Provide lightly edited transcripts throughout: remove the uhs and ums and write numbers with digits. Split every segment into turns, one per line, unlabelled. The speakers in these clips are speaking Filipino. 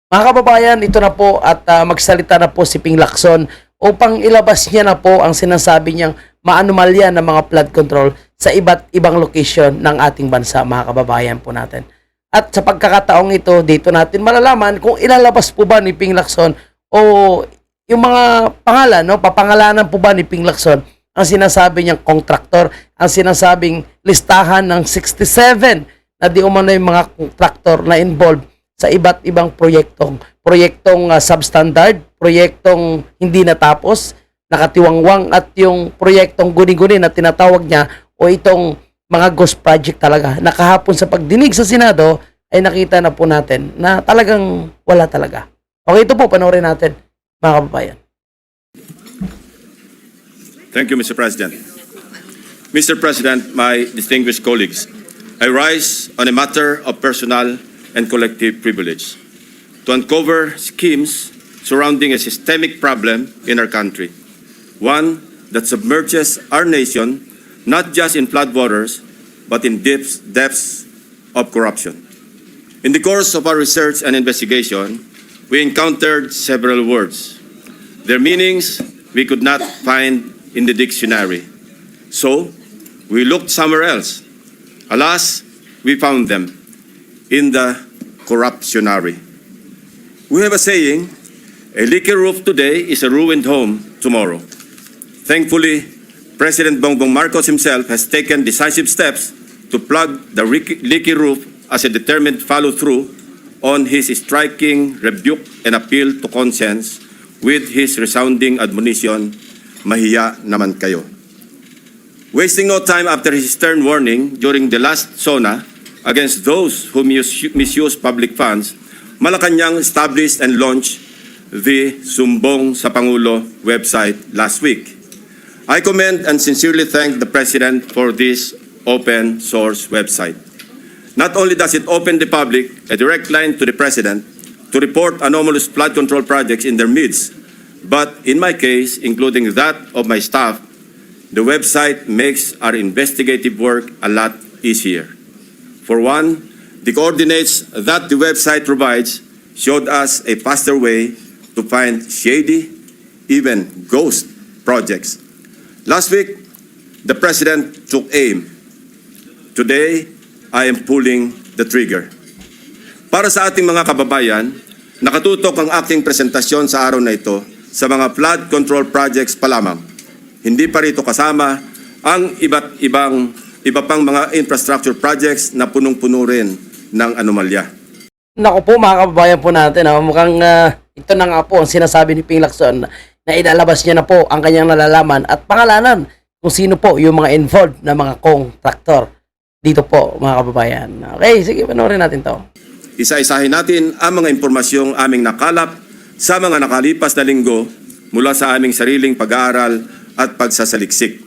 Mga kababayan, ito na po at magsalita na po si Ping Lacson upang ilabas niya na po ang sinasabi niyang maanomalya ng mga flood control sa iba't ibang location ng ating bansa, mga kababayan po natin. At sa pagkakataong ito, dito natin malalaman kung ilalabas po ba ni Ping Lacson o yung mga pangalan, no? Papangalanan po ba ni Ping Lacson ang sinasabi niyang kontraktor, ang sinasabing listahan ng 67 na di umano yung mga kontraktor na involved sa iba't ibang proyektong substandard, proyektong hindi natapos, nakatiwangwang at yung proyektong guni-guni na tinatawag niya o itong mga ghost project talaga. Nakahapon sa pagdinig sa Senado ay nakita na po natin na talagang wala talaga. Okay, ito po, panoorin natin mga kababayan.
Thank you, Mr. President. Mr. President, my distinguished colleagues, I rise on a matter of personal and collective privilege to uncover schemes surrounding a systemic problem in our country, one that submerges our nation not just in floodwaters, but in depths of corruption. In the course of our research and investigation, we encountered several words. Their meanings we could not find in the dictionary. So, we looked somewhere else. Alas, we found them in the corruptionary. We have a saying, a leaky roof today is a ruined home tomorrow. Thankfully, President Bongbong Marcos himself has taken decisive steps to plug the leaky roof as a determined follow-through on his striking rebuke and appeal to conscience with his resounding admonition, mahiya naman kayo. Wasting no time after his stern warning during the last SONA against those who misuse public funds, Malacanang established and launched the Sumbong sa Pangulo website last week. I commend and sincerely thank the President for this open source website. Not only does it open the public a direct line to the President to report anomalous flood control projects in their midst, but in my case, including that of my staff, the website makes our investigative work a lot easier. For one, the coordinates that the website provides showed us a faster way to find shady, even ghost projects. Last week, the President took aim. Today, I am pulling the trigger. Para sa ating mga kababayan, nakatutok ang aking presentasyon sa araw na ito sa mga flood control projects pa lamang. Hindi pa rito kasama ang iba pang mga infrastructure projects na punong-puno rin ng anomalya.
Naku po mga kababayan po natin, mukhang ito na nga po ang sinasabi ni Ping Lacson na inalabas niya na po ang kanyang nalalaman at pangalanan kung sino po yung mga involved na mga kontraktor dito po mga kababayan. Okay, sige, panoorin natin to.
Isa-isahin natin ang mga impormasyong aming nakalap sa mga nakalipas na linggo mula sa aming sariling pag-aaral at pagsasaliksik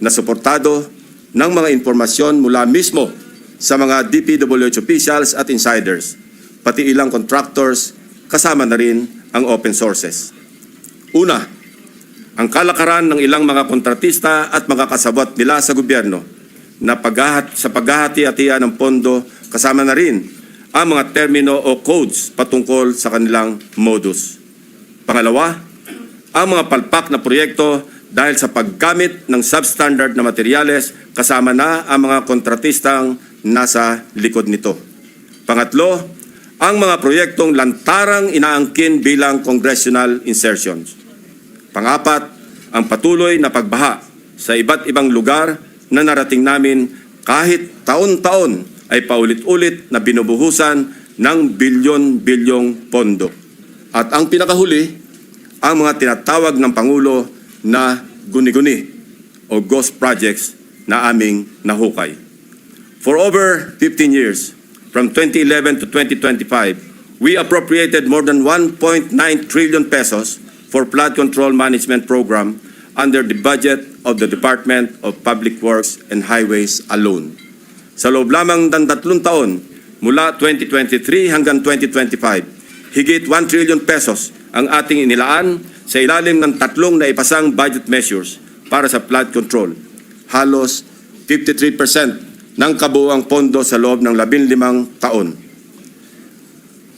na suportado ng mga impormasyon mula mismo sa mga DPWH officials at insiders, pati ilang contractors, kasama na rin ang open sources. Una, ang kalakaran ng ilang mga kontratista at mga kasabwat nila sa gobyerno na sa paghahati-hatian ng pondo, kasama na rin ang mga termino o codes patungkol sa kanilang modus. Pangalawa, ang mga palpak na proyekto dahil sa paggamit ng substandard na materyales, kasama na ang mga kontratistang nasa likod nito. Pangatlo, ang mga proyektong lantarang inaangkin bilang congressional insertions. Pangapat, ang patuloy na pagbaha sa iba't ibang lugar na narating namin kahit taon-taon ay paulit-ulit na binubuhusan ng bilyon-bilyong pondo. At ang pinakahuli, ang mga tinatawag ng Pangulo na guni-guni o ghost projects na aming nahukay. For over 15 years, from 2011 to 2025, we appropriated more than 1.9 trillion pesos for flood control management program under the budget of the Department of Public Works and Highways alone. Sa loob lamang ng 3 taon, mula 2023 hanggang 2025, higit 1 trillion pesos ang ating inilaan sa ilalim ng 3 naipasang budget measures para sa flood control. Halos 53% ng kabuuang pondo sa loob ng 15 taon.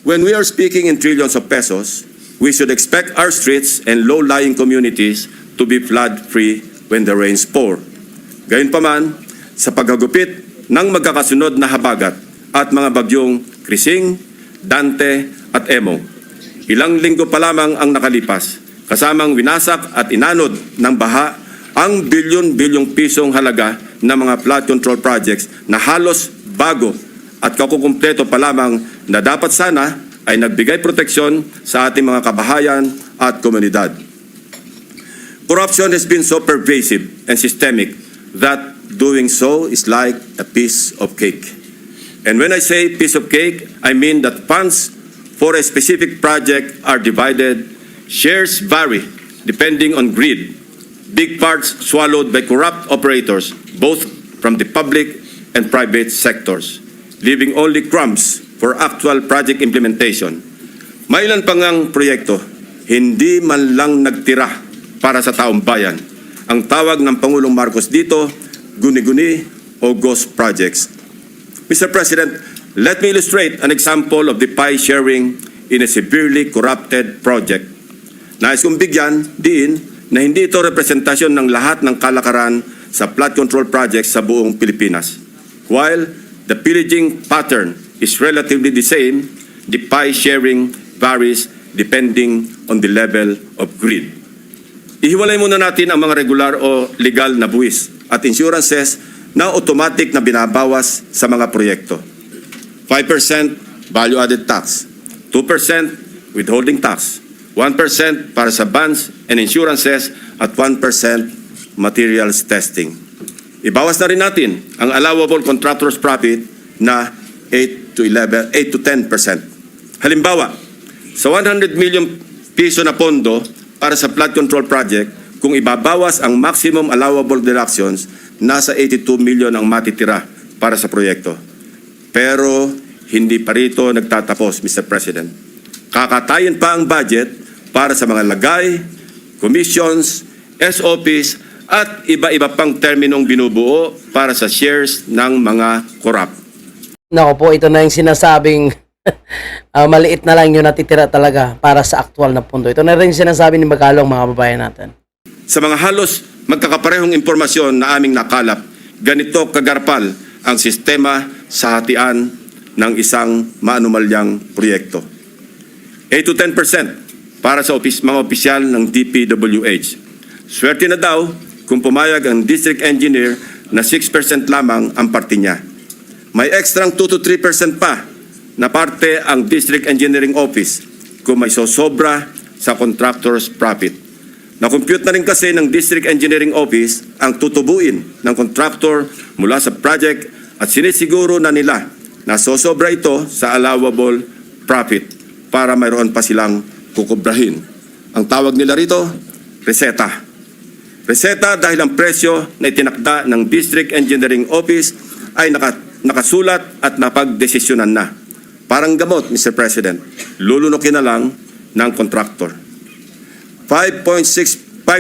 When we are speaking in trillions of pesos, we should expect our streets and low-lying communities to be flood-free when the rains pour. Gayunpaman, sa paghagupit ng magkakasunod na habagat at mga bagyong Krising, Dante at Emo, ilang linggo pa lamang ang nakalipas, kasamang winasak at inanod ng baha ang bilyon-bilyong pisong halaga ng mga flood control projects na halos bago at kakukumpleto pa lamang na dapat sana ay nagbigay proteksyon sa ating mga kabahayan at komunidad. Corruption has been so pervasive and systemic that doing so is like a piece of cake. And when I say piece of cake, I mean that funds for a specific project are divided, shares vary depending on greed, big parts swallowed by corrupt operators, both from the public and private sectors, leaving only crumbs for actual project implementation. Mailan pa ngang proyekto, hindi man lang nagtira para sa taong bayan. Ang tawag ng Pangulong Marcos dito, guni-guni o ghost projects. Mr. President, let me illustrate an example of the pie sharing in a severely corrupted project. Nais kong bigyan din na hindi ito representasyon ng lahat ng kalakaran sa flood control projects sa buong Pilipinas. While the pillaging pattern is relatively the same, the pie sharing varies depending on the level of greed. Ihiwalay muna natin ang mga regular o legal na buwis at insurances na automatic na binabawas sa mga proyekto. 5% value-added tax, 2% withholding tax, 1% para sa bonds and insurances at 1% materials testing. Ibawas na rin natin ang allowable contractor's profit na 8 to 10%. Halimbawa, sa 100 million piso na pondo para sa flood control project, kung ibabawas ang maximum allowable deductions, nasa 82 million ang matitira para sa proyekto. Pero hindi pa rito nagtatapos, Mr. President. Kakatayin pa ang budget para sa mga lagay, commissions, SOPs, at iba-iba pang terminong binubuo para sa shares ng mga corrupt.
Nako po, ito na yung sinasabing maliit na lang yung natitira talaga para sa aktual na pondo. Ito na rin yung sinasabi ni Magalong, mga babayan natin.
Sa mga halos magkakaparehong impormasyon na aming nakalap, ganito kagarpal ang sistema sa hatian ng isang maanumalyang proyekto. 8 to 10% para sa mga opisyal ng DPWH. Swerte na daw kung pumayag ang district engineer na 6% lamang ang parte niya. May ekstrang 2 to 3% pa na parte ang district engineering office kung may sosobra sa contractor's profit. Na-compute na rin kasi ng district engineering office ang tutubuin ng contractor mula sa project at sinisiguro na nila na sosobra ito sa allowable profit para mayroon pa silang kukubrahin. Ang tawag nila rito, reseta. Reseta dahil ang presyo na itinakda ng district engineering office ay nakasulat at napagdesisyonan na. Parang gamot, Mr. President, lulunukin na lang ng contractor. 5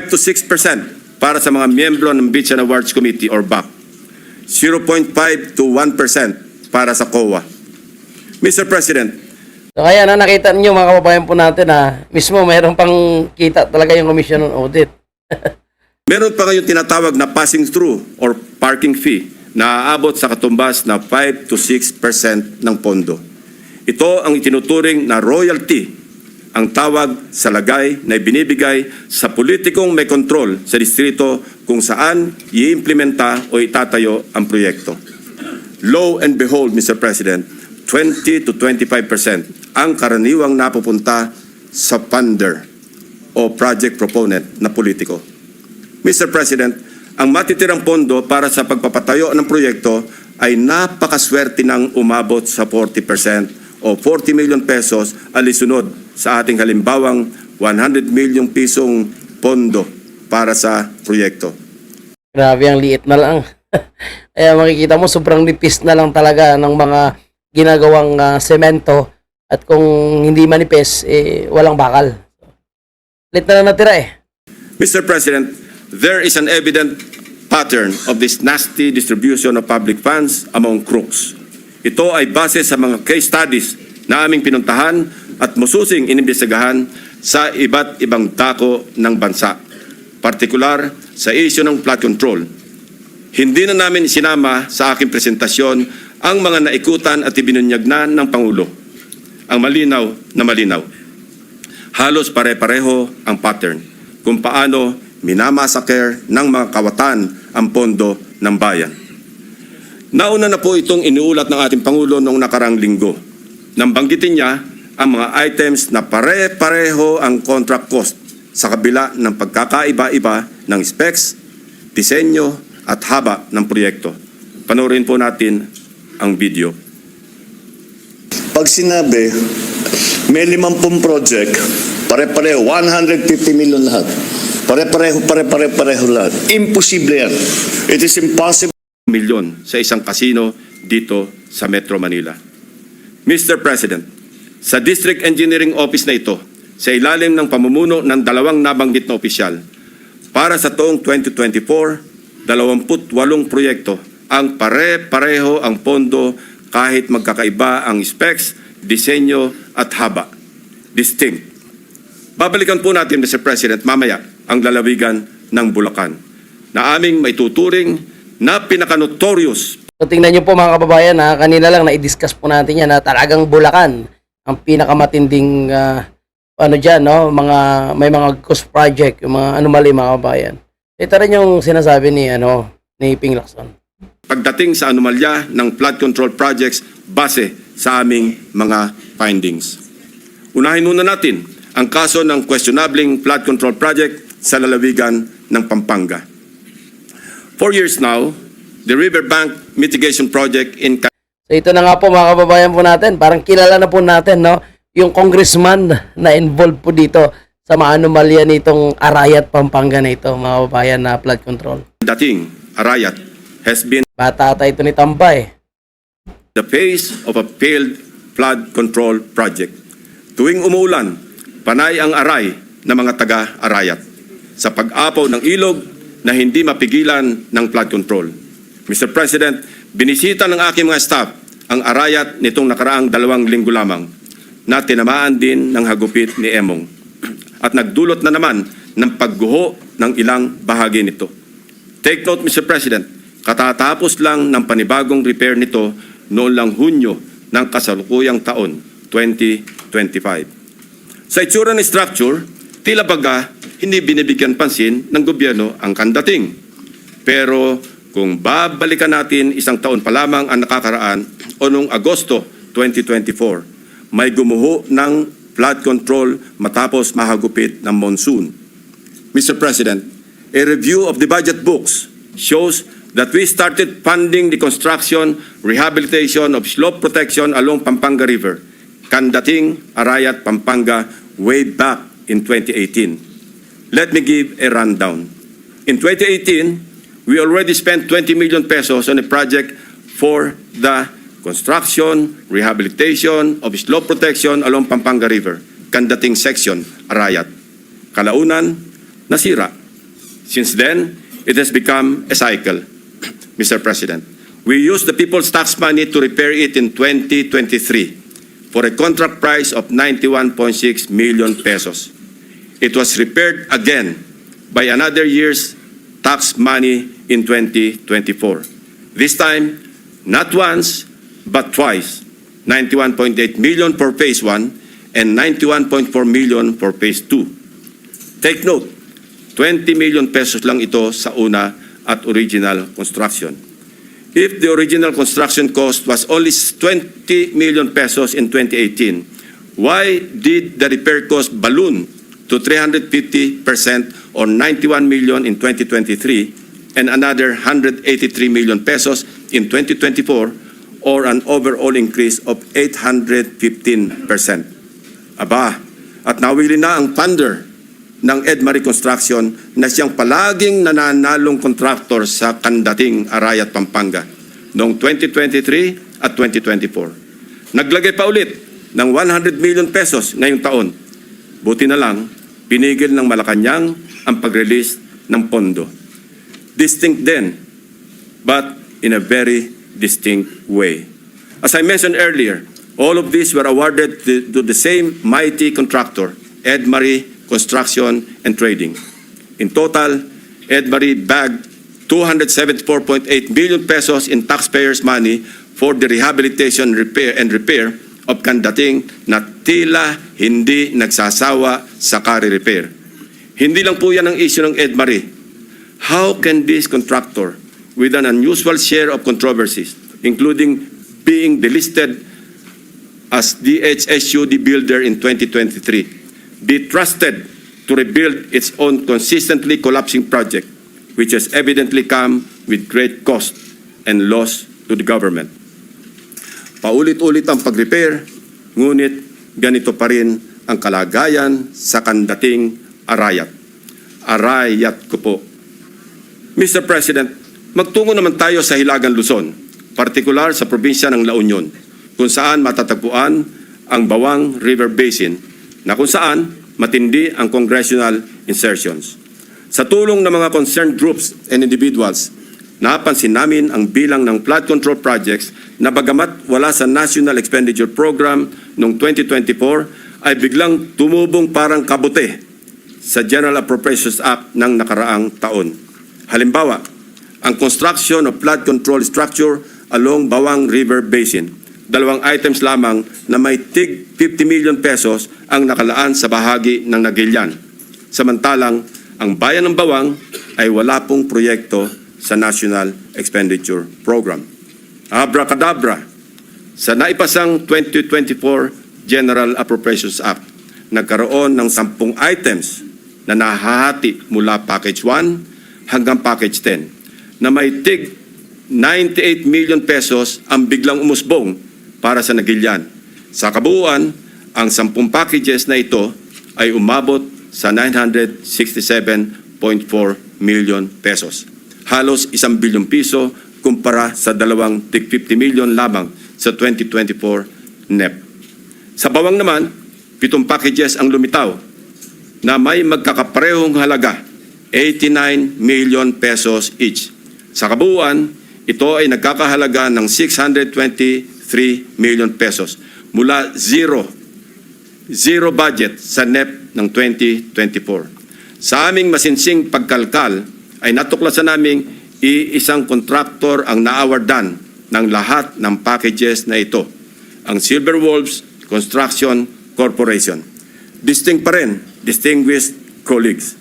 to 6% para sa mga miyembro ng Beach and Awards Committee or BAC. 0.5 to 1% para sa COA. Mr. President,
So kaya na nakita niyo mga kababayan po natin na mismo mayroon pang kita talaga yung Commission on Audit.
meron pa ngayong tinatawag na passing through or parking fee na aabot sa katumbas na 5 to 6% ng pondo. Ito ang itinuturing na royalty, ang tawag sa lagay na ibinibigay sa politikong may kontrol sa distrito kung saan i-implementa o itatayo ang proyekto. Lo and behold, Mr. President, 20 to 25% ang karaniwang napupunta sa funder o project proponent na politiko. Mr. President, ang matitirang pondo para sa pagpapatayo ng proyekto ay napakaswerte ng umabot sa 40% o 40 million pesos alisunod sa ating halimbawang 100 million pisong pondo para sa proyekto.
Grabe, ang liit na lang. Kaya makikita mo, sobrang nipis na lang talaga ng mga ginagawang semento at kung hindi manipis, walang bakal. Liit na lang natira eh.
Mr. President, there is an evident pattern of this nasty distribution of public funds among crooks. Ito ay base sa mga case studies na aming pinuntahan at mususing inimbestigahan sa iba't ibang dako ng bansa, partikular sa isyu ng flood control. Hindi na namin sinama sa aking presentasyon ang mga naikutan at ibinunyag na ng Pangulo. Ang malinaw na malinaw. Halos pare-pareho ang pattern kung paano minamasaker ng mga kawatan ang pondo ng bayan. Nauna na po itong iniulat ng ating Pangulo noong nakarang linggo. Nang banggitin niya ang mga items na pare-pareho ang contract cost sa kabila ng pagkakaiba-iba ng specs, disenyo at haba ng proyekto. Panoorin po natin ang video.
Pag sinabi, may 50 project, pare-pareho, 150 million lahat. Pare-pareho lahat. Imposible yan. It is impossible.
Milyon sa isang kasino dito sa Metro Manila. Mr. President, sa District Engineering Office na ito, sa ilalim ng pamumuno ng dalawang nabanggit na opisyal, para sa taong 2024, 28 proyekto ang pare-pareho ang pondo kahit magkakaiba ang specs, disenyo at haba. Distinct. Babalikan po natin, Mr. President, mamaya ang lalawigan ng Bulacan na aming maituturing na pinaka-notorious.
So tingnan nyo po mga kababayan, kanina lang na-discuss po natin yan na talagang Bulacan ang pinakamatinding dyan, no? May mga ghost project, yung mga anomaly mga kababayan. Ito rin yung sinasabi ni Ping Lacson.
Pagdating sa anomalya ng flood control projects base sa aming mga findings. Unahin muna natin ang kaso ng questionabling flood control project sa lalawigan ng Pampanga. 4 years now, the Riverbank Mitigation Project in
So ito na nga po mga kababayan po natin, parang kilala na po natin, no? Yung congressman na involved po dito sa mga anomalya nitong Arayat, Pampanga na ito, mga kababayan, na flood control.
dating Arayat has been
Bata ata ito ni Tambay.
the face of a failed flood control project. Tuwing umuulan, panay ang aray ng mga taga-Arayat sa pag-apaw ng ilog na hindi mapigilan ng flood control. Mr. President, binisita ng aking mga staff ang Arayat nitong nakaraang 2 linggo lamang na tinamaan din ng hagupit ni Emong at nagdulot na naman ng pagguho ng ilang bahagi nito. Take note, Mr. President, katatapos lang ng panibagong repair nito noong lang Hunyo ng kasalukuyang taon, 2025. Sa itsura ng structure, tila baga hindi binibigyan pansin ng gobyerno ang kandating. Pero kung babalikan natin 1 taon pa lamang ang nakakaraan o noong Agosto 2024, may gumuho ng flood control matapos mahagupit ng monsoon. Mr. President, a review of the budget books shows that we started funding the construction, rehabilitation of slope protection along Pampanga River, Kandating, Arayat, Pampanga, way back in 2018. Let me give a rundown. In 2018, we already spent 20 million pesos on a project for the construction, rehabilitation of slope protection along Pampanga River, Kandating section, Arayat. Kalaunan, nasira. Since then, it has become a cycle, Mr. President. We used the people's tax money to repair it in 2023 for a contract price of 91.6 million pesos. It was repaired again by another year's tax money in 2024. This time, not once, but twice. 91.8 million for phase 1 and 91.4 million for phase 2. Take note, 20 million pesos lang ito sa una at original construction. If the original construction cost was only 20 million pesos in 2018, why did the repair cost balloon to 350% or 91 million in 2023 and another 183 million pesos in 2024 or an overall increase of 815%? Aba, at nawili na ang funder ng Edmarie Construction na siyang palaging nananalong contractor sa Kandating, Arayat, Pampanga noong 2023 at 2024. Naglagay pa ulit ng 100 million pesos ngayong taon. Buti na lang, pinigil ng Malacanang ang pag-release ng pondo. Distinct then, but in a very distinct way. As I mentioned earlier, All of these were awarded to the same mighty contractor, Edmarie Construction and Trading. In total, Edmarie bagged 274.8 billion pesos in taxpayers' money for the rehabilitation, repair of kandating na tila hindi nagsasawa sa kare-repair. Hindi lang po yan ang issue ng Edmarie. How can this contractor, with an unusual share of controversies, including being delisted as DHSUD builder in 2023, be trusted to rebuild its own consistently collapsing project, which has evidently come with great cost and loss to the government? Paulit-ulit ang pag-repair, ngunit ganito pa rin ang kalagayan sa kandating Arayat. Arayat ko po. Mr. President, magtungo naman tayo sa Hilagang Luzon, partikular sa probinsya ng La Union, kung saan matatagpuan ang Bawang River Basin, na kung saan matindi ang congressional insertions. Sa tulong ng mga concerned groups and individuals, napansin namin ang bilang ng flood control projects na bagamat wala sa National Expenditure Program noong 2024 ay biglang tumubong parang kabute sa General Appropriations Act ng nakaraang taon. Halimbawa, ang construction of flood control structure along Bawang River Basin. Dalawang items lamang na may tig 50 million pesos ang nakalaan sa bahagi ng Nagilian. Samantalang, ang bayan ng Bawang ay wala pong proyekto sa National Expenditure Program. Abracadabra, sa naipasang 2024 General Appropriations Act, nagkaroon ng 10 items na nahahati mula Package 1 hanggang Package 10 na may tig 98 million pesos ang biglang umusbong para sa Nagilian. Sa kabuuan, ang 10 packages na ito ay umabot sa 967.4 million pesos. Halos 1 bilyong piso kumpara sa dalawang tig 50 million lamang sa 2024 NEP. Sa Bawang naman, 7 packages ang lumitaw na may magkakaparehong halaga, 89 million pesos each. Sa kabuuan, ito ay nagkakahalaga ng 623 million pesos mula zero budget sa NEP ng 2024. Sa aming masinsing pagkalkal ay natuklasan naming iisang kontraktor ang naawardan ng lahat ng packages na ito, ang Silver Wolves Construction Corporation. Distinct pa rin, distinguished colleagues.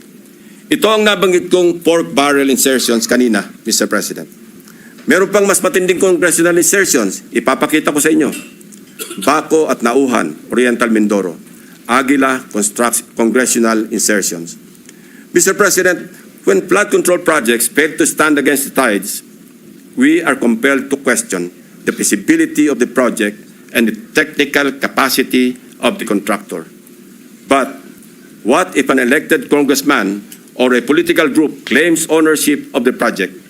Ito ang nabanggit kong pork barrel insertions kanina, Mr. President. Meron pang mas matinding congressional insertions. Ipapakita ko sa inyo. Baco at Nauhan, Oriental Mindoro. Aguila congressional insertions. Mr. President, when flood control projects fail to stand against the tides, we are compelled to question the feasibility of the project and the technical capacity of the contractor. But what if an elected congressman or a political group claims ownership of the project?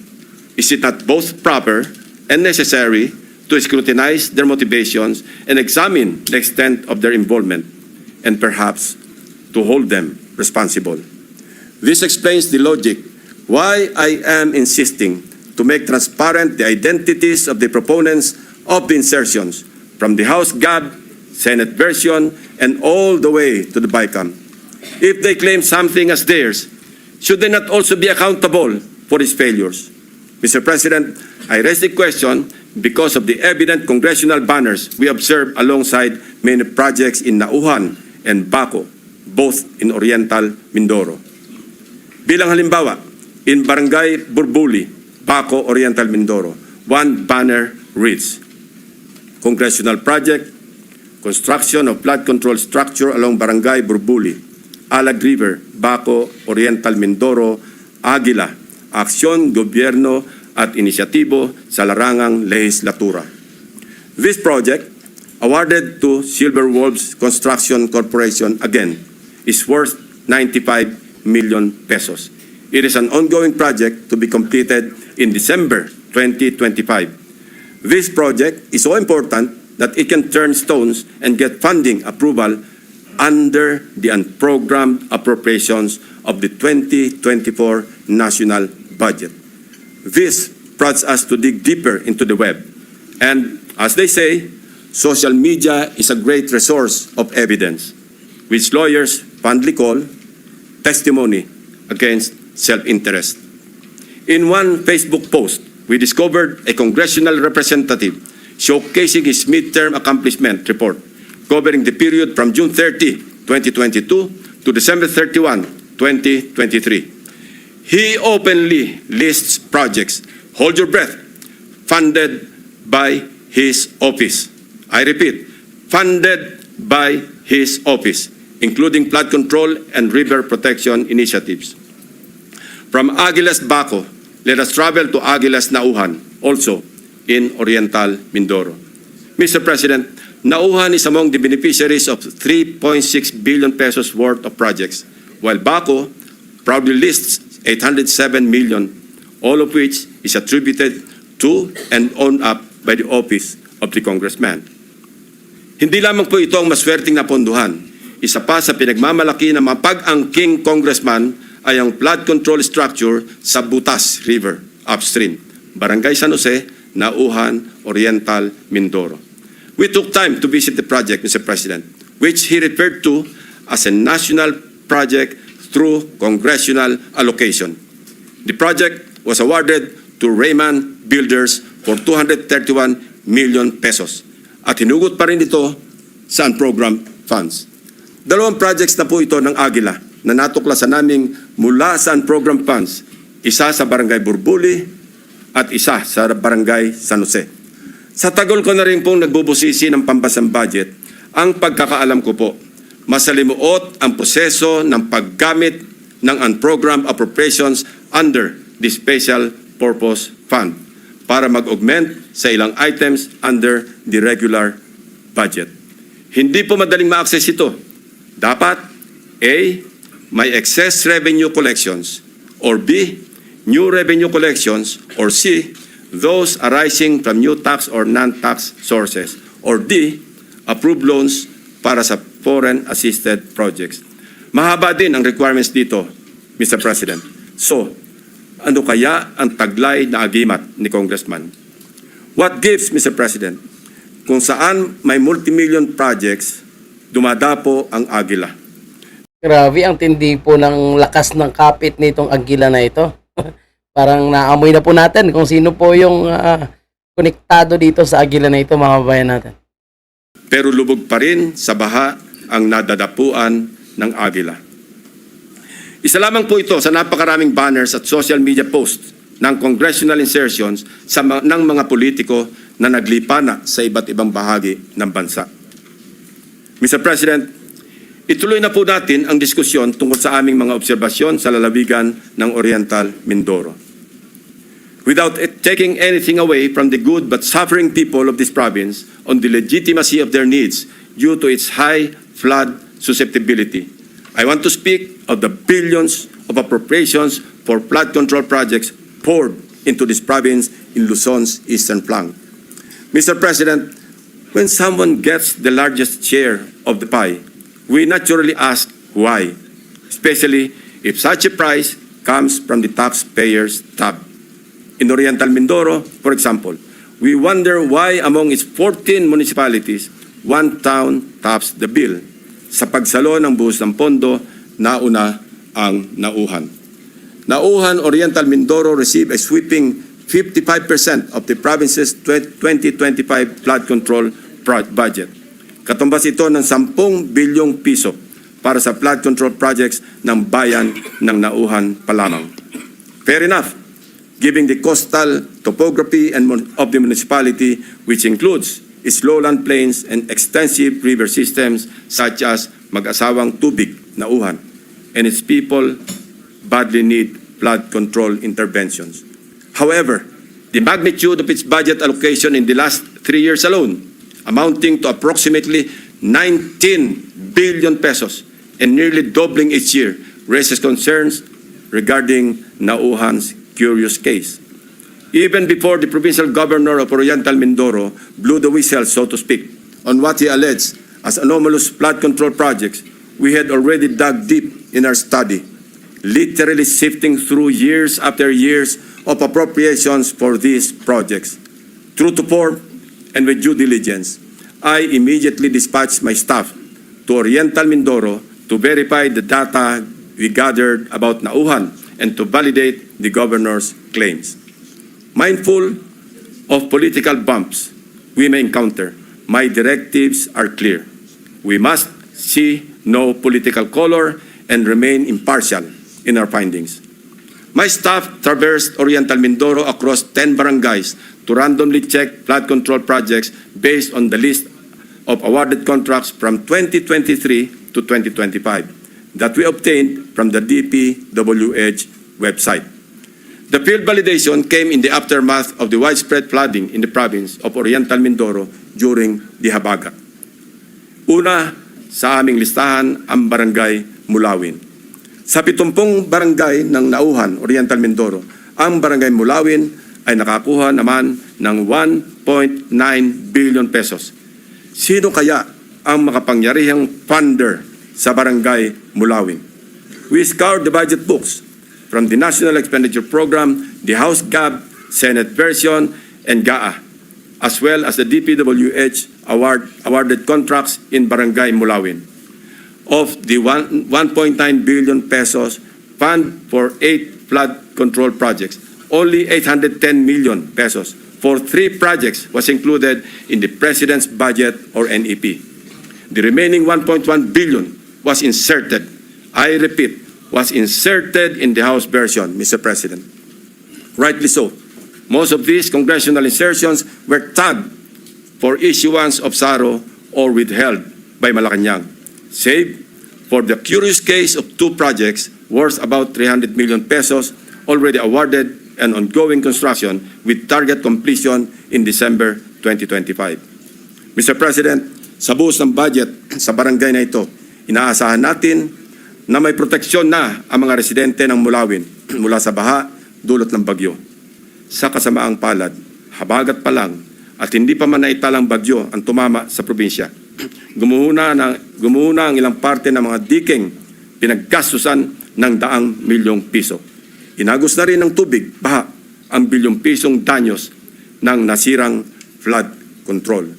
Is it not both proper and necessary to scrutinize their motivations and examine the extent of their involvement, and perhaps to hold them responsible? This explains the logic why I am insisting to make transparent the identities of the proponents of the insertions, from the House GAB, Senate version, and all the way to the BICAM. If they claim something as theirs, should they not also be accountable for its failures? Mr. President, I raise the question because of the evident congressional banners we observe alongside many projects in Nauhan and Baco, both in Oriental Mindoro. Bilang halimbawa, in Barangay Burbuli, Baco, Oriental Mindoro, one banner reads, Congressional Project, Construction of Flood Control Structure along Barangay Burbuli, Alag River, Baco, Oriental Mindoro, Aguila, Aksyon, Gobyerno at Inisyatibo sa Larangang Lehislatura. This project, awarded to Silver Wolves Construction Corporation again, is worth 95 million pesos. It is an ongoing project to be completed in December 2025. This project is so important that it can turn stones and get funding approval under the unprogrammed appropriations of the 2024 national budget. This prompts us to dig deeper into the web. And as they say, social media is a great resource of evidence, which lawyers fondly call testimony against self-interest. In one Facebook post, we discovered a congressional representative showcasing his midterm accomplishment report covering the period from June 30, 2022 to December 31, 2023. He openly lists projects, hold your breath, funded by his office. I repeat, funded by his office, including flood control and river protection initiatives. From Aguilas Baco, let us travel to Aguilas Nauhan, also in Oriental Mindoro. Mr. President, Nauhan is among the beneficiaries of 3.6 billion pesos worth of projects, while Baco proudly lists 807 million, all of which is attributed to and owned up by the office of the congressman. Hindi lamang po ito ang maswerteng napondohan. Isa pa sa pinagmamalaki ng mga pag-angking congressman ay ang flood control structure sa Butas River upstream, Barangay San Jose, Nauhan, Oriental, Mindoro. We took time to visit the project, Mr. President, which he referred to as a national project through congressional allocation. The project was awarded to Raymond Builders for 231 million pesos at hinugot pa rin ito sa unprogrammed funds. Dalawang projects na po ito ng Aguila na natuklasan naming mula sa unprogrammed funds, isa sa Barangay Burbuli at isa sa Barangay San Jose. Sa tagal ko na rin pong nagbubusisi ng pambasang budget, ang pagkakaalam ko po, masalimuot ang proseso ng paggamit ng unprogrammed appropriations under the Special Purpose Fund para mag-augment sa ilang items under the regular budget. Hindi po madaling ma-access ito. Dapat A, may excess revenue collections, or B, new revenue collections, or C, those arising from new tax or non-tax sources, or D, approved loans para sa foreign assisted projects. Mahaba din ang requirements dito, Mr. President. So, ano kaya ang taglay na agimat ni Congressman? What gives, Mr. President? Kung saan may multimillion projects, dumadapo ang Aguila.
Grabe, ang tindi po ng lakas ng kapit nitong Aguila na ito. Parang naamoy na po natin kung sino po yung konektado dito sa Aguila na ito, mga kabayan natin.
Pero lubog pa rin sa baha ang nadadapuan ng Aguila. Isa lamang po ito sa napakaraming banners at social media posts ng congressional insertions ng mga politiko na naglipana sa iba't ibang bahagi ng bansa. Mr. President, ituloy na po natin ang diskusyon tungkol sa aming mga obserbasyon sa lalawigan ng Oriental Mindoro. Without taking anything away from the good but suffering people of this province on the legitimacy of their needs due to its high flood susceptibility, I want to speak of the billions of appropriations for flood control projects poured into this province in Luzon's eastern flank. Mr. President, when someone gets the largest share of the pie, we naturally ask why, especially if such a price comes from the taxpayer's tab. In Oriental Mindoro, for example, we wonder why among its 14 municipalities, one town tops the bill. Sa pagsalo ng buhos ng pondo, nauna ang Nauhan. Nauhan, Oriental Mindoro received a sweeping 55% of the province's 2025 flood control budget. Katumbas ito ng 10 bilyong piso para sa flood control projects ng bayan ng Nauhan pa lamang. Fair enough, given the coastal topography of the municipality, which includes its lowland plains and extensive river systems such as Mag-asawang Tubig, Nauhan, and its people badly need flood control interventions. However, the magnitude of its budget allocation in the last 3 years alone, amounting to approximately 19 billion pesos and nearly doubling each year, raises concerns regarding Nauhan's curious case. Even before the provincial governor of Oriental Mindoro blew the whistle, so to speak, on what he alleged as anomalous flood control projects, we had already dug deep in our study, literally sifting through years after years of appropriations for these projects. True to form and with due diligence, I immediately dispatched my staff to Oriental Mindoro to verify the data we gathered about Nauhan and to validate the governor's claims. Mindful of political bumps we may encounter, my directives are clear. We must see no political color and remain impartial in our findings. My staff traversed Oriental Mindoro across 10 barangays to randomly check flood control projects based on the list of awarded contracts from 2023 to 2025 that we obtained from the DPWH website. The field validation came in the aftermath of the widespread flooding in the province of Oriental Mindoro during the Habagat. Una sa aming listahan ang Barangay Mulawin. Sa 70 barangay ng Nauhan, Oriental Mindoro, ang Barangay Mulawin ay nakakuha naman ng 1.9 billion pesos. Sino kaya ang makapangyarihang funder sa Barangay Mulawin? We scoured the budget books from the National Expenditure Program, the House GAB, Senate version, and GAA, as well as the DPWH awarded contracts in Barangay Mulawin. Of the 1.9 billion pesos fund for 8 flood control projects, only 810 million pesos for 3 projects was included in the President's budget or NEP. The remaining 1.1 billion was inserted, I repeat, was inserted in the House version, Mr. President. Rightly so. Most of these congressional insertions were tagged for issuance of SARO or withheld by Malacanang, save for the curious case of 2 projects worth about 300 million pesos already awarded and ongoing construction with target completion in December 2025. Mr. President, sa buhos ng budget sa barangay na ito, inaasahan natin na may proteksyon na ang mga residente ng Mulawin mula sa baha dulot ng bagyo. Sa kasamaang palad, habagat pa lang at hindi pa man naitalang bagyo ang tumama sa probinsya. Gumuhuna ang ilang parte ng mga diking pinaggastusan ng daang milyong piso. Inagos na rin ng tubig, baha, ang bilyong pisong danyos ng nasirang flood control.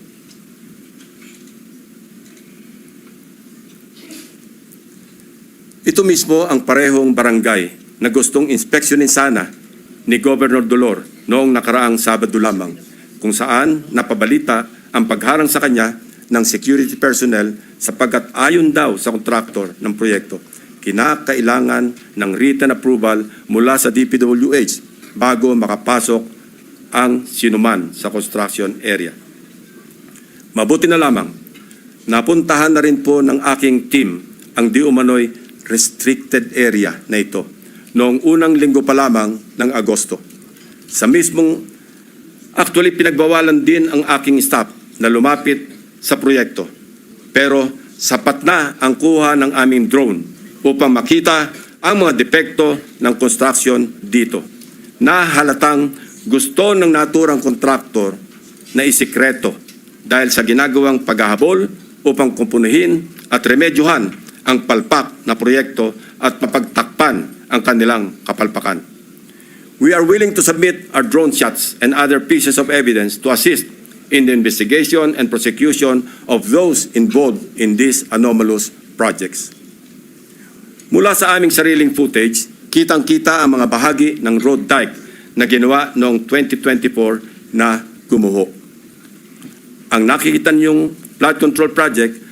Ito mismo ang parehong barangay na gustong inspeksyonin sana ni Governor Dolor noong nakaraang Sabado lamang, kung saan napabalita ang pagharang sa kanya ng security personnel sapagkat ayon daw sa kontraktor ng proyekto, kinakailangan ng written approval mula sa DPWH bago makapasok ang sinuman sa construction area. Mabuti na lamang, napuntahan na rin po ng aking team ang di umano'y restricted area na ito noong unang linggo pa lamang ng Agosto. Actually pinagbawalan din ang aking staff na lumapit sa proyekto. Pero sapat na ang kuha ng aming drone upang makita ang mga depekto ng construction dito, na halatang gusto ng naturang kontraktor na isikreto dahil sa ginagawang paghahabol upang kumpunuhin at remedyohan ang palpak na proyekto at mapagtakpan ang kanilang kapalpakan. We are willing to submit our drone shots and other pieces of evidence to assist in the investigation and prosecution of those involved in these anomalous projects. Mula sa aming sariling footage, kitang-kita ang mga bahagi ng road dike na ginawa noong 2024 na gumuho. Ang nakikita niyong flood control project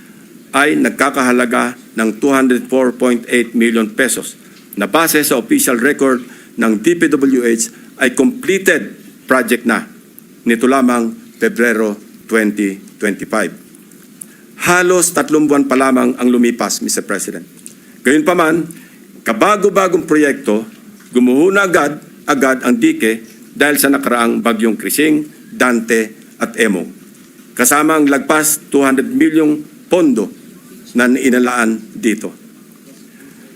ay nagkakahalaga ng 204.8 million pesos na base sa official record ng DPWH ay completed project na nito lamang Pebrero 2025. Halos 3 buwan pa lamang ang lumipas, Mr. President. Gayunpaman, kabago-bagong proyekto, gumuho na agad ang dike dahil sa nakaraang bagyong Krising, Dante at Emo. Kasama ang lagpas 200 milyong pondo na inalaan dito.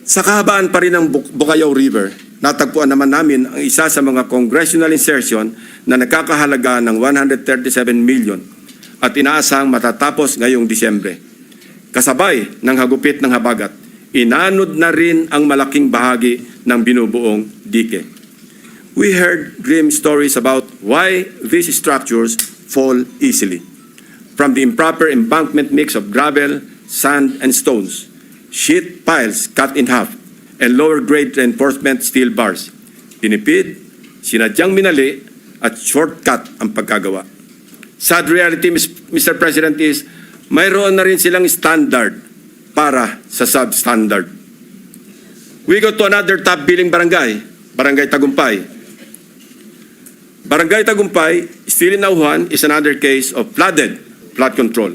Sa kahabaan pa rin ng Bukayaw River, natagpuan naman namin ang isa sa mga congressional insertion na nakakahalaga ng 137 million at inaasang matatapos ngayong Disyembre. Kasabay ng hagupit ng habagat, inanod na rin ang malaking bahagi ng binubuong dike. We heard grim stories about why these structures fall easily. from the improper embankment mix of gravel, sand, and stones, sheet piles cut in half, and lower-grade reinforcement steel bars. Tinipid, sinadyang minali, at shortcut ang pagkagawa. Sad reality, Mr. President, is mayroon na rin silang standard para sa substandard. We go to another top-billing barangay, Barangay Tagumpay. Barangay Tagumpay, still in Nauhan, is another case of flooded flood control.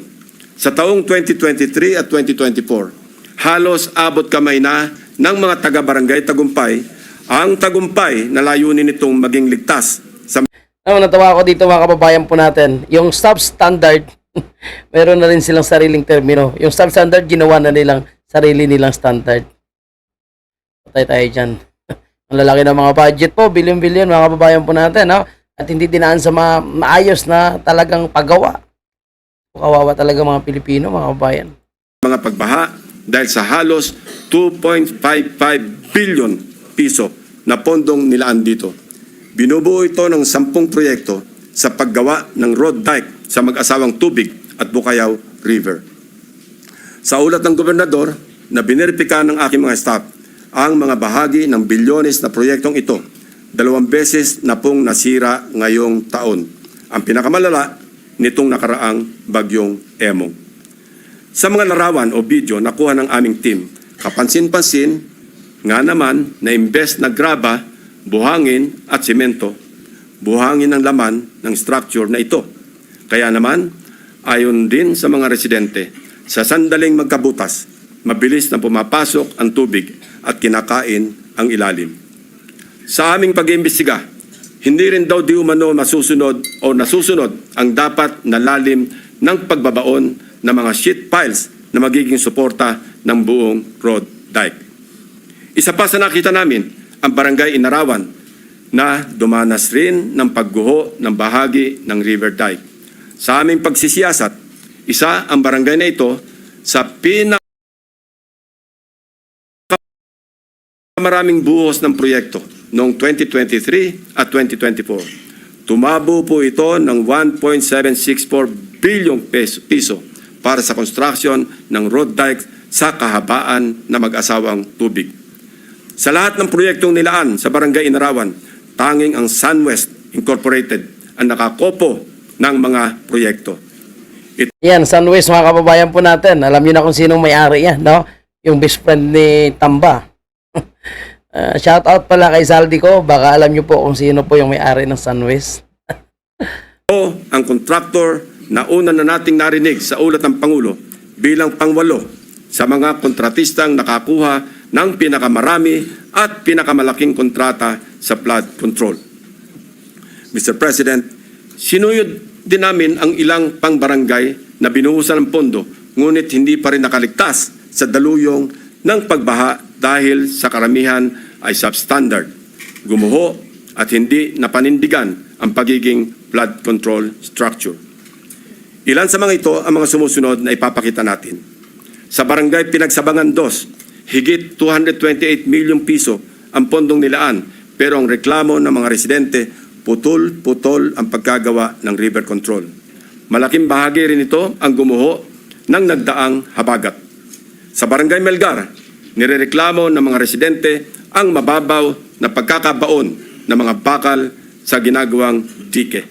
Sa taong 2023 at 2024, halos abot kamay na ng mga taga-Barangay Tagumpay ang Tagumpay na layunin nitong maging ligtas sa
Natawa ako dito mga kababayan po natin. Yung substandard, meron na rin silang sariling termino. Yung substandard, ginawa na nilang sarili nilang standard. Patay tayo dyan. Ang lalaki ng mga budget po, bilyon-bilyon mga kababayan po natin. No? At hindi dinaan sa maayos na talagang paggawa. Kawawa talaga mga Pilipino, mga kababayan.
mga pagbaha dahil sa halos 2.55 billion piso na pondong nilaan dito. Binubuo ito ng 10 proyekto sa paggawa ng road dike sa mag-asawang Tubig at Bukayaw River. Sa ulat ng gobernador na bineripika ng aking mga staff, ang mga bahagi ng bilyones na proyektong ito, 2 beses na pong nasira ngayong taon. Ang pinakamalala nitong nakaraang bagyong Emong. Sa mga larawan o video nakuha ng aming team, kapansin-pansin nga naman na imbes na graba, buhangin at simento, buhangin ang laman ng structure na ito. Kaya naman, ayon din sa mga residente, sa sandaling magkabutas, mabilis na pumapasok ang tubig at kinakain ang ilalim. Sa aming pag-iimbestiga, hindi rin daw di umano masusunod o nasusunod ang dapat na lalim ng pagbabaon ng mga sheet piles na magiging suporta ng buong road dike. Isa pa sa nakita namin, ang Barangay Inarawan na dumanas rin ng pagguho ng bahagi ng river dike. Sa aming pagsisiyasat, isa ang barangay na ito sa maraming buhos ng proyekto noong 2023 at 2024. Tumabo po ito ng 1.764 billion piso para sa construction ng road dike sa kahabaan na mag-asawang Tubig. Sa lahat ng proyektong nilaan sa Barangay Inarawan, tanging ang SunWest Incorporated ang nakakopo ng mga proyekto.
Yan, Sunwest mga kababayan po natin. Alam niyo na kung sinong may-ari yan, no? Yung best friend ni Tamba. Shout out pala kay Saldi ko. Baka alam niyo po kung sino po yung may-ari ng Sunwest.
O ang kontraktor na una na nating narinig sa ulat ng Pangulo bilang pang-8 sa mga kontratistang nakakuha ng pinakamarami at pinakamalaking kontrata sa flood control. Mr. President, sinuyod din namin ang ilang pang-barangay na binuhusan ng pondo ngunit hindi pa rin nakaligtas sa daluyong ng pagbaha dahil sa karamihan ay substandard, gumuho at hindi napanindigan ang pagiging flood control structure. Ilan sa mga ito ang mga sumusunod na ipapakita natin. Sa Barangay Pinagsabangan 2, higit 228 million piso ang pondong nilaan pero ang reklamo ng mga residente, putol-putol ang pagkagawa ng river control. Malaking bahagi rin ito ang gumuho ng nagdaang habagat. Sa Barangay Melgar, nirereklamo ng mga residente ang mababaw na pagkakabaon ng mga bakal sa ginagawang dike.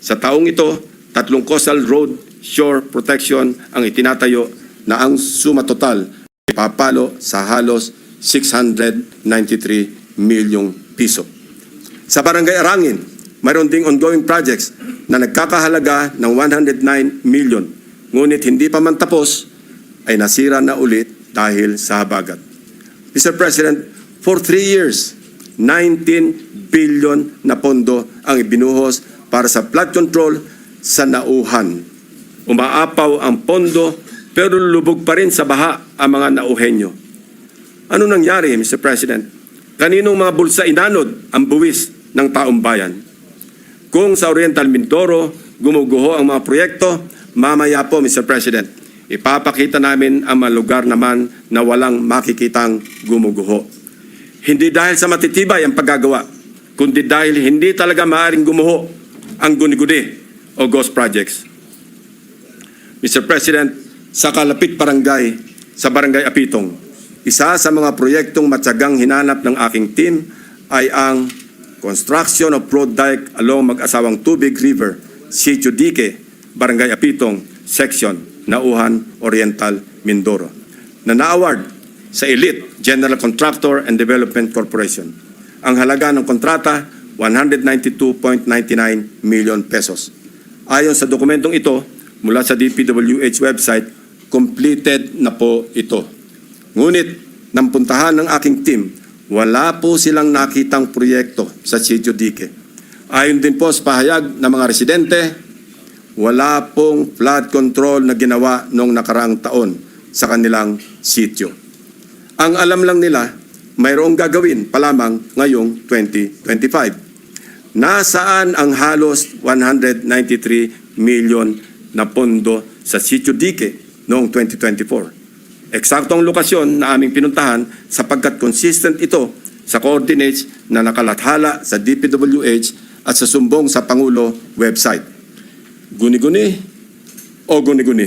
Sa taong ito, 3 coastal road shore protection ang itinatayo na ang suma total papalo sa halos 693 milyong piso. Sa Barangay Arangin, mayroon ding ongoing projects na nagkakahalaga ng 109 million. Ngunit hindi pa man tapos ay nasira na ulit dahil sa habagat. Mr. President, for 3 years, 19 billion na pondo ang ibinuhos para sa flood control sa Nauhan. Umaapaw ang pondo pero lubog pa rin sa baha ang mga nauhenyo. Ano nangyari, Mr. President? Kaninong mga bulsa inanod ang buwis ng taong bayan? Kung sa Oriental Mindoro gumuguho ang mga proyekto, mamaya po, Mr. President, ipapakita namin ang mga lugar naman na walang makikitang gumuguho. Hindi dahil sa matitibay ang paggagawa, kundi dahil hindi talaga maaaring gumuho ang guni-guni o ghost projects. Mr. President, sa Kalapit Barangay, sa Barangay Apitong, isa sa mga proyektong matyagang hinanap ng aking team ay ang construction of road dike along Mag-asawang Tubig River, Sitio Dique, Barangay Apitong, Section, Nauhan, Oriental, Mindoro, na na-award sa Elite General Contractor and Development Corporation. Ang halaga ng kontrata, 192.99 million pesos. Ayon sa dokumentong ito, mula sa DPWH website, completed na po ito. Ngunit, nang puntahan ng aking team, wala po silang nakitang proyekto sa Sitio Dique. Ayon din po sa pahayag ng mga residente, wala pong flood control na ginawa noong nakaraang taon sa kanilang sitio. Ang alam lang nila, mayroong gagawin pa lamang ngayong 2025. Nasaan ang halos 193 million na pondo sa Sitio Dique noong 2024? Eksaktong lokasyon na aming pinuntahan sapagkat consistent ito sa coordinates na nakalathala sa DPWH at sa sumbong sa Pangulo website. Guni-guni o guni-guni?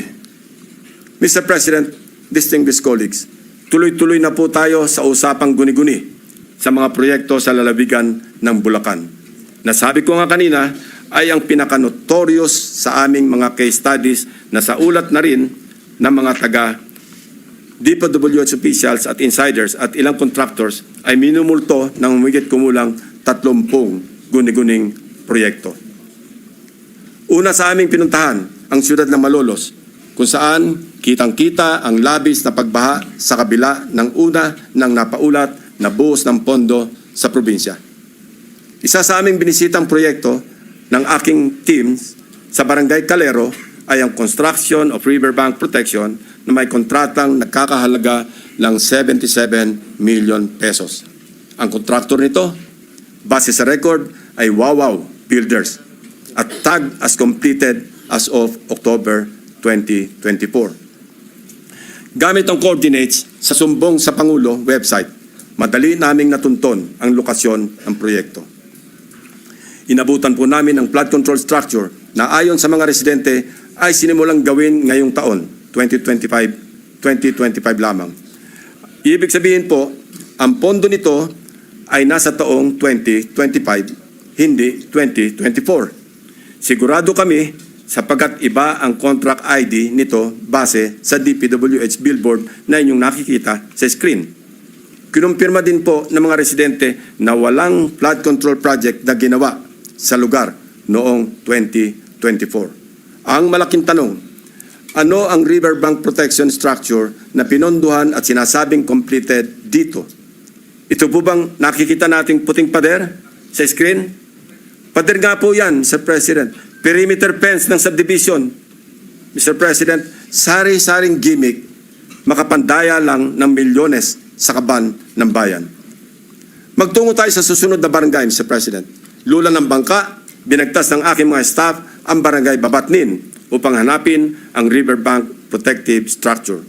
Mr. President, distinguished colleagues, tuloy-tuloy na po tayo sa usapang guni-guni sa mga proyekto sa lalawigan ng Bulacan. Nasabi ko nga kanina ay ang pinaka-notorious sa aming mga case studies na sa ulat na rin ng mga taga DPWH officials at insiders at ilang contractors ay minumulto ng humigit kumulang 30 guni-guning proyekto. Una sa aming pinuntahan, ang siyudad ng Malolos, kung saan kitang-kita ang labis na pagbaha sa kabila ng una ng napaulat na buhos ng pondo sa probinsya. Isa sa aming binisitang proyekto ng aking teams sa Barangay Calero ay ang construction of riverbank protection na may kontratang nagkakahalaga ng 77 million pesos. Ang kontraktor nito, base sa record, ay Wawaw Builders at tag as completed as of October 2024. Gamit ang coordinates sa sumbong sa Pangulo website, madali naming natunton ang lokasyon ng proyekto. Inabutan po namin ang flood control structure na ayon sa mga residente ay sinimulang gawin ngayong taon, 2025 lamang. Ibig sabihin po, ang pondo nito ay nasa taong 2025, hindi 2024. Sigurado kami sapagkat iba ang contract ID nito base sa DPWH billboard na inyong nakikita sa screen. Kinumpirma din po ng mga residente na walang flood control project na ginawa sa lugar noong 2024. Ang malaking tanong, ano ang riverbank protection structure na pinondohan at sinasabing completed dito? Ito po bang nakikita nating puting pader sa screen? Pader nga po yan, Sir President. Perimeter fence ng subdivision. Mr. President, sari-saring gimmick, makapandaya lang ng milyones sa kaban ng bayan. Magtungo tayo sa susunod na barangay, Mr. President. Lula ng bangka, binagtas ng aking mga staff ang barangay Babatnin upang hanapin ang riverbank protective structure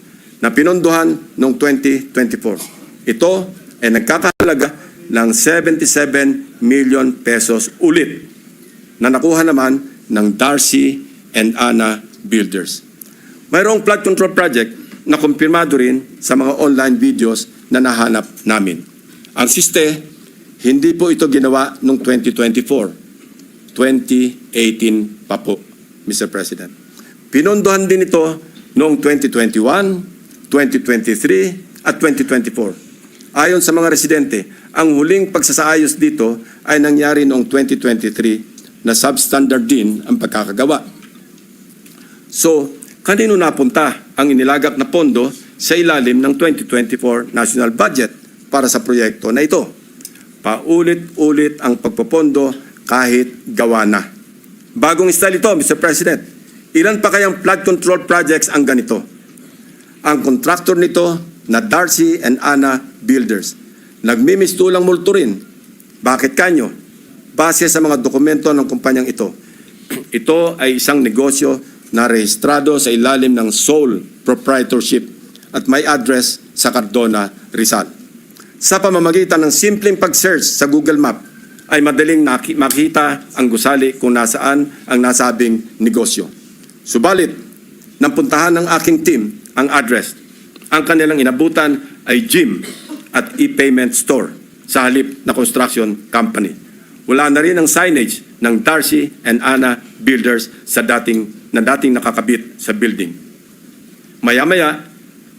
na pinondohan noong 2024. Ito ay nagkakahalaga ng 77 million pesos ulit na nakuha naman ng Darcy and Ana Builders. Mayroong flood control project na kumpirmado rin sa mga online videos na nahanap namin. Ang siste, hindi po ito ginawa noong 2024. 2018 pa po, Mr. President. Pinondohan din ito noong 2021, 2023 at 2024. Ayon sa mga residente, ang huling pagsasaayos dito ay nangyari noong 2023 na substandard din ang pagkakagawa. So, kanino napunta ang inilagak na pondo sa ilalim ng 2024 national budget para sa proyekto na ito? Paulit-ulit ang pagpopondo kahit gawa na. Bagong style ito, Mr. President. Ilan pa kayang flood control projects ang ganito? Ang kontraktor nito na Darcy and Ana Builders. Nagmimistulang multo rin. Bakit kanyo? Base sa mga dokumento ng kumpanyang ito. Ito ay isang negosyo na rehistrado sa ilalim ng sole proprietorship at may address sa Cardona, Rizal. Sa pamamagitan ng simpleng pag-search sa Google Map ay madaling makita ang gusali kung nasaan ang nasabing negosyo. Subalit, nang puntahan ng aking team ang address. Ang kanilang inabutan ay gym at e-payment store sa halip na construction company. Wala na rin ang signage ng Darcy and Ana Builders sa dating nakakabit sa building. Maya-maya,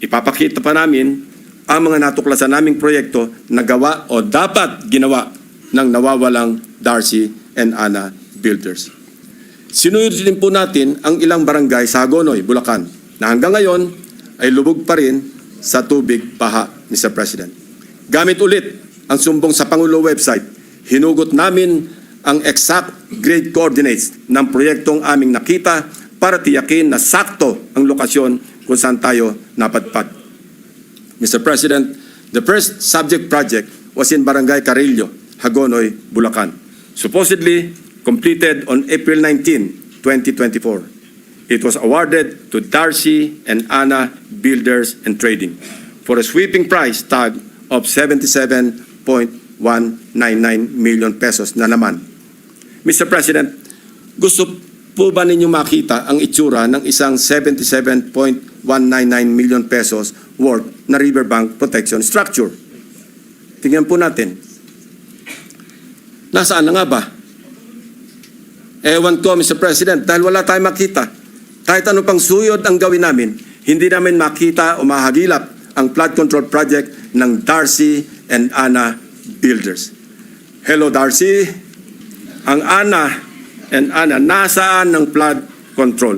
ipapakita pa namin ang mga natuklasan naming proyekto na gawa o dapat ginawa ng nawawalang Darcy and Ana Builders. Sinuyod din po natin ang ilang barangay sa Hagonoy, Bulacan, na hanggang ngayon ay lubog pa rin sa tubig baha, Mr. President. Gamit ulit ang sumbong sa Pangulo website, hinugot namin ang exact grade coordinates ng proyektong aming nakita para tiyakin na sakto ang lokasyon kung saan tayo napadpad. Mr. President, the first subject project was in Barangay Carillo, Hagonoy, Bulacan, supposedly completed on April 19, 2024. It was awarded to Darcy and Ana Builders and Trading for a sweeping price tag of 77.199 million pesos na naman. Mr. President, gusto po ba ninyo makita ang itsura ng isang 77.199 million pesos worth na riverbank protection structure? Tingnan po natin. Nasaan na nga ba? Ewan ko, Mr. President, dahil wala tayong makita. Kahit ano pang suyod ang gawin namin, hindi namin makita o mahagilap ang flood control project ng Darcy and Ana Builders. Hello, Darcy. Ang Ana and Ana, nasaan ng flood control?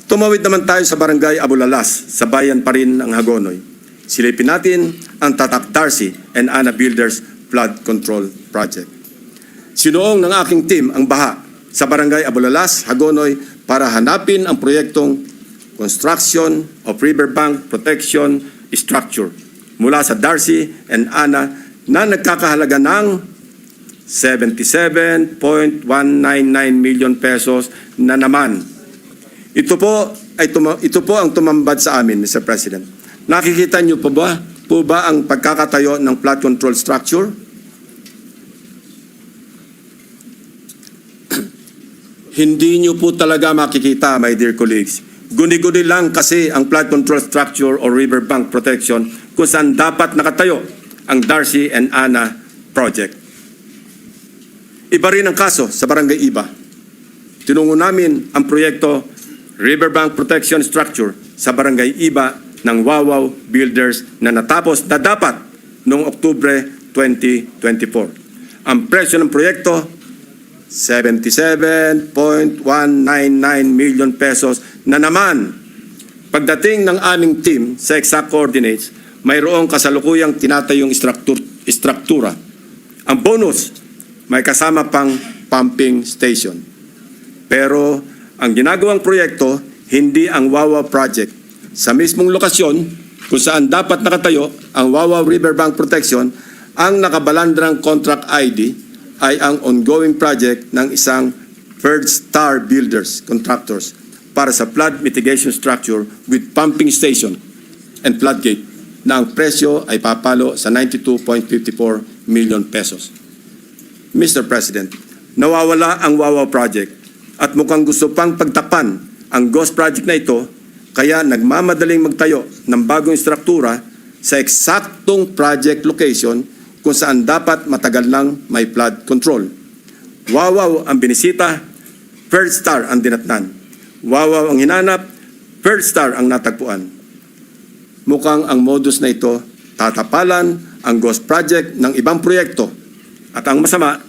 Tumawid naman tayo sa Barangay Abulalas, sa bayan pa rin ng Hagonoy. Silipin natin ang tatak Darcy and Ana Builders Flood Control Project. Sinuong ng aking team ang baha sa Barangay Abulalas, Hagonoy para hanapin ang proyektong Construction of Riverbank Protection Structure mula sa Darcy and Ana na nagkakahalaga ng 77.199 million pesos na naman. Ito po ang tumambad sa amin, Mr. President. Nakikita niyo po ba ang pagkakatayo ng flood control structure? Hindi niyo po talaga makikita, my dear colleagues. Guni-guni lang kasi ang flood control structure o riverbank protection kung saan dapat nakatayo ang Darcy and Ana project. Iba rin ang kaso sa Barangay Iba. Tinungo namin ang proyekto Riverbank Protection Structure sa Barangay Iba ng Wawaw Builders na natapos na dapat noong Oktubre 2024. Ang presyo ng proyekto, 77.199 million pesos na naman. Pagdating ng aming team sa exact coordinates, mayroong kasalukuyang tinatayong istruktura. Ang bonus, may kasama pang pumping station. Pero ang ginagawang proyekto, hindi ang Wawa Project. Sa mismong lokasyon kung saan dapat nakatayo ang Wawa Riverbank Protection, ang nakabalandrang contract ID ay ang ongoing project ng isang Third Star Builders Contractors para sa flood mitigation structure with pumping station and floodgate na ang presyo ay papalo sa 92.54 million pesos. Mr. President, nawawala ang Wawa Project at mukhang gusto pang pagtakpan ang ghost project na ito, kaya nagmamadaling magtayo ng bagong struktura sa eksaktong project location kung saan dapat matagal nang may flood control. Wawaw ang binisita, Third Star ang dinatnan. Wawaw ang hinanap, Third Star ang natagpuan. Mukhang ang modus na ito tatapalan ang ghost project ng ibang proyekto. At ang masama,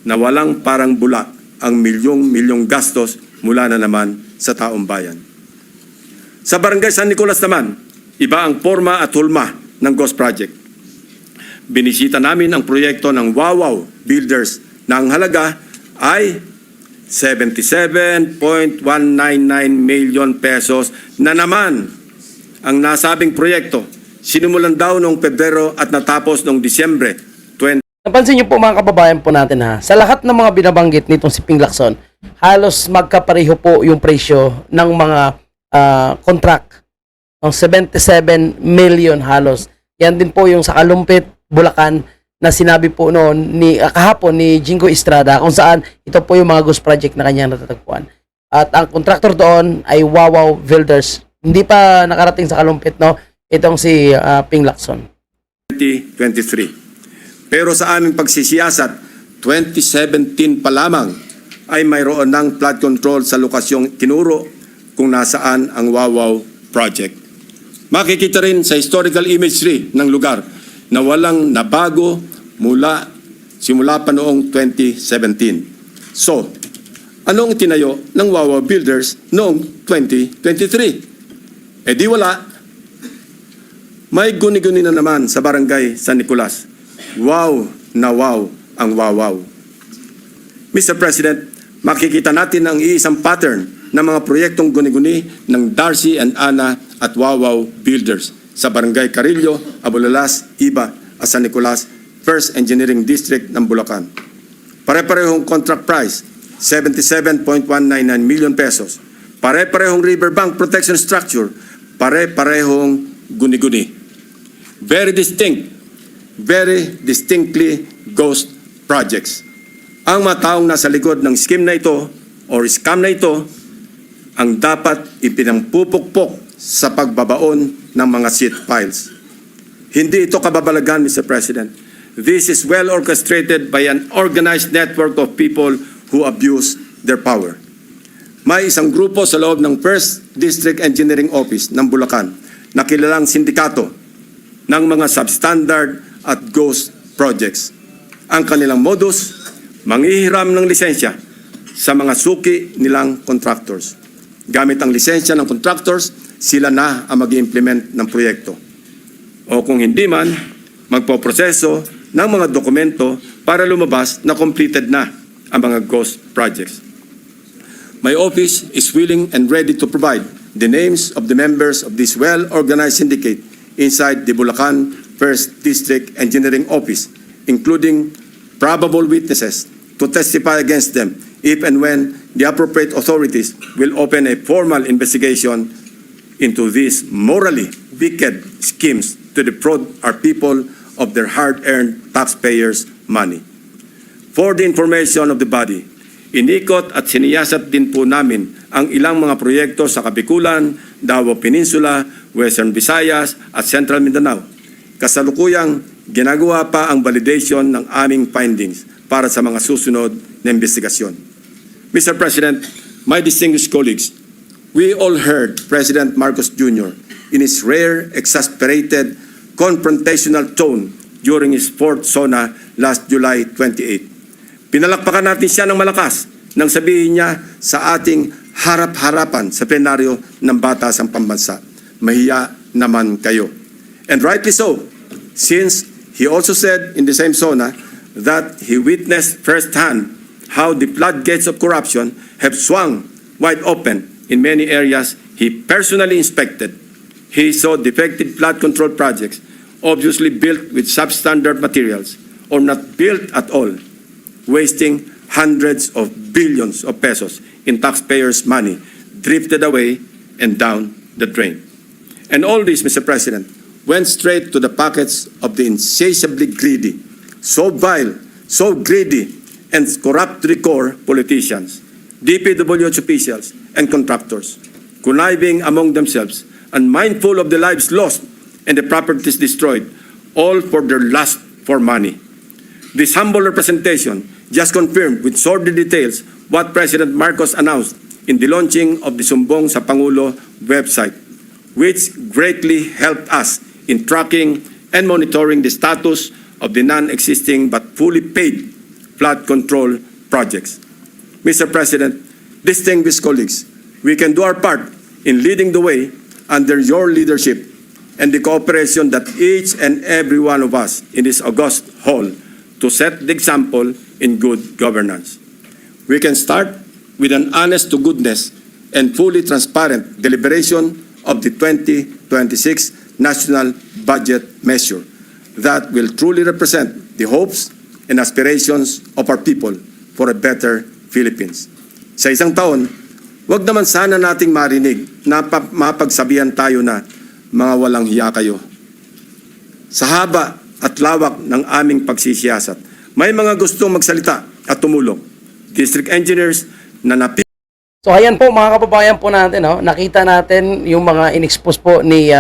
na walang parang bula ang milyong-milyong gastos mula na naman sa taong bayan. Sa Barangay San Nicolas naman, iba ang forma at hulma ng ghost project. Binisita namin ang proyekto ng Wawaw Builders na ang halaga ay 77.199 million pesos na naman. Ang nasabing proyekto, sinimulan daw noong Pebrero at natapos noong Disyembre 20.
Napansin niyo po mga kababayan po natin ha, sa lahat ng mga binabanggit nitong si Ping Lacson, halos magkapareho po yung presyo ng mga contract. Ang 77 million halos. Yan din po yung sa Kalumpit, Bulacan, na sinabi po noon kahapon ni Jingo Estrada kung saan ito po yung mga ghost project na kanyang natatagpuan. At ang kontraktor doon ay Wawaw Builders. Hindi pa nakarating sa kalumpit, no? Itong si Ping Lacson.
2023. Pero sa aming pagsisiyasat, 2017 pa lamang ay mayroon ng flood control sa lokasyong tinuro kung nasaan ang Wawaw project. Makikita rin sa historical imagery ng lugar na walang nabago simula pa noong 2017. So, anong itinayo ng Wawaw Builders noong 2023? Eh di wala. May guni-guni na naman sa barangay San Nicolas. Wow na wow ang Wawaw. Mr. President, makikita natin ang iisang pattern ng mga proyektong guni-guni ng Darcy and Ana at Wawaw Builders sa barangay Carillo, Abulalas, Iba, at San Nicolas, First Engineering District ng Bulacan. Pare-parehong contract price, 77.199 million pesos. Pare-parehong riverbank protection structure, pare-parehong guni-guni. Very distinctly ghost projects. Ang mga taong nasa likod ng scheme na ito or scam na ito ang dapat ipinampupukpok sa pagbabaon ng mga seat files. Hindi ito kababalagan, Mr. President. This is well orchestrated by an organized network of people who abuse their power. May isang grupo sa loob ng First District Engineering Office ng Bulacan na kilalang sindikato ng mga substandard at ghost projects. Ang kanilang modus, manghihiram ng lisensya sa mga suki nilang contractors. Gamit ang lisensya ng contractors, sila na ang mag-implement ng proyekto. O kung hindi man, magpoproseso ng mga dokumento para lumabas na completed na ang mga ghost projects. My office is willing and ready to provide the names of the members of this well-organized syndicate inside the Bulacan First District Engineering Office, including probable witnesses to testify against them if and when the appropriate authorities will open a formal investigation into these morally wicked schemes to defraud our people of their hard-earned taxpayers' money. For the information of the body, inikot at siniyasat din po namin ang ilang mga proyekto sa Kabikulan, Davao Peninsula, Western Visayas at Central Mindanao. Kasalukuyang ginagawa pa ang validation ng aming findings para sa mga susunod na investigasyon. Mr. President, my distinguished colleagues, we all heard President Marcos Jr. in his rare, exasperated, confrontational tone during his fourth SONA last July 28. Pinalakpakan natin siya ng malakas nang sabihin niya sa ating harap-harapan sa plenaryo ng Batasang Pambansa, mahiya naman kayo. And rightly so, since he also said in the same SONA that he witnessed firsthand how the floodgates of corruption have swung wide open in many areas he personally inspected. He saw defective flood control projects, obviously built with substandard materials or not built at all, wasting hundreds of billions of pesos in taxpayers' money drifted away and down the drain. And all this, Mr. President, went straight to the pockets of the insatiably greedy, so vile, so greedy, and corruptly core politicians, DPWH officials, and contractors, conniving among themselves, unmindful of the lives lost and the properties destroyed, all for their lust for money. This humble representation just confirmed with sordid details what President Marcos announced in the launching of the Sumbong sa Pangulo website, which greatly helped us in tracking and monitoring the status of the non-existing but fully paid flood control projects. Mr. President, distinguished colleagues, we can do our part in leading the way under your leadership and the cooperation that each and every one of us in this august hall to set the example in good governance. We can start with an honest to goodness and fully transparent deliberation of the 2026 National Budget Measure that will truly represent the hopes and aspirations of our people for a better Philippines. Sa isang taon, wag naman sana nating marinig na mapagsabihan tayo na mga walang hiya kayo. Sa haba at lawak ng aming pagsisiyasat, may mga gustong magsalita at tumulong. District engineers na
So ayan po mga kababayan po natin, no? Nakita natin yung mga in-expose po ni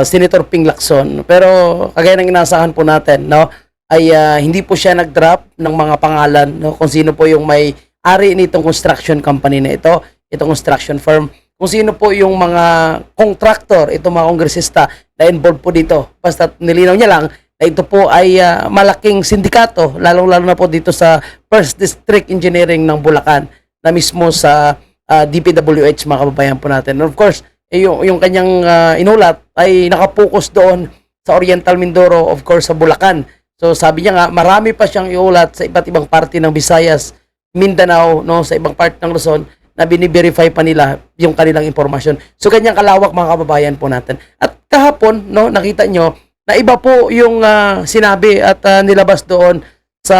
Senator Ping Lacson. Pero kagaya ng inaasahan po natin, no, ay hindi po siya nag-drop ng mga pangalan, no, kung sino po yung may ari nitong construction company na ito, itong construction firm, kung sino po yung mga contractor, itong mga kongresista na involved po dito. Basta nilinaw niya lang na ito po ay malaking sindikato, lalong-lalo na po dito sa First District Engineering ng Bulacan, na mismo sa DPWH, mga kababayan po natin. And of course, yung kanyang inulat ay nakapokus doon sa Oriental Mindoro, of course, sa Bulacan. So sabi niya nga, marami pa siyang iulat sa iba't ibang parte ng Visayas, Mindanao, no, sa ibang part ng Luzon, na bini-verify pa nila yung kanilang impormasyon. So kanyang kalawak, mga kababayan po natin. At kahapon, no, nakita nyo na iba po yung sinabi at nilabas doon sa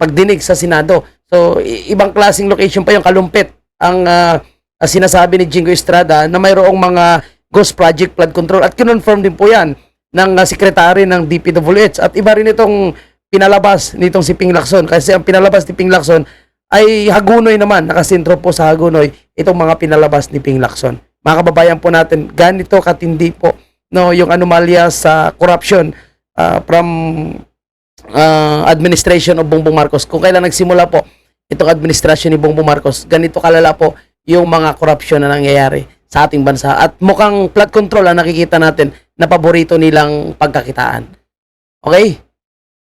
pagdinig sa Senado. So ibang klaseng location pa yung Kalumpit ang sinasabi ni Jingo Estrada na mayroong mga ghost project flood control, at kinonfirm din po yan ng sekretary ng DPWH. At iba rin itong pinalabas nitong si Ping Lacson, kasi ang pinalabas ni Ping Lacson ay Hagunoy naman, nakasentro po sa Hagunoy itong mga pinalabas ni Ping Lacson. Mga kababayan po natin, ganito katindi po, no, yung anomalya sa corruption from administration of Bongbong Marcos. Kung kailan nagsimula po itong administrasyon ni Bongbong Marcos, ganito kalala po yung mga corruption na nangyayari sa ating bansa. At mukhang flood control ang nakikita natin na paborito nilang pagkakitaan. Okay?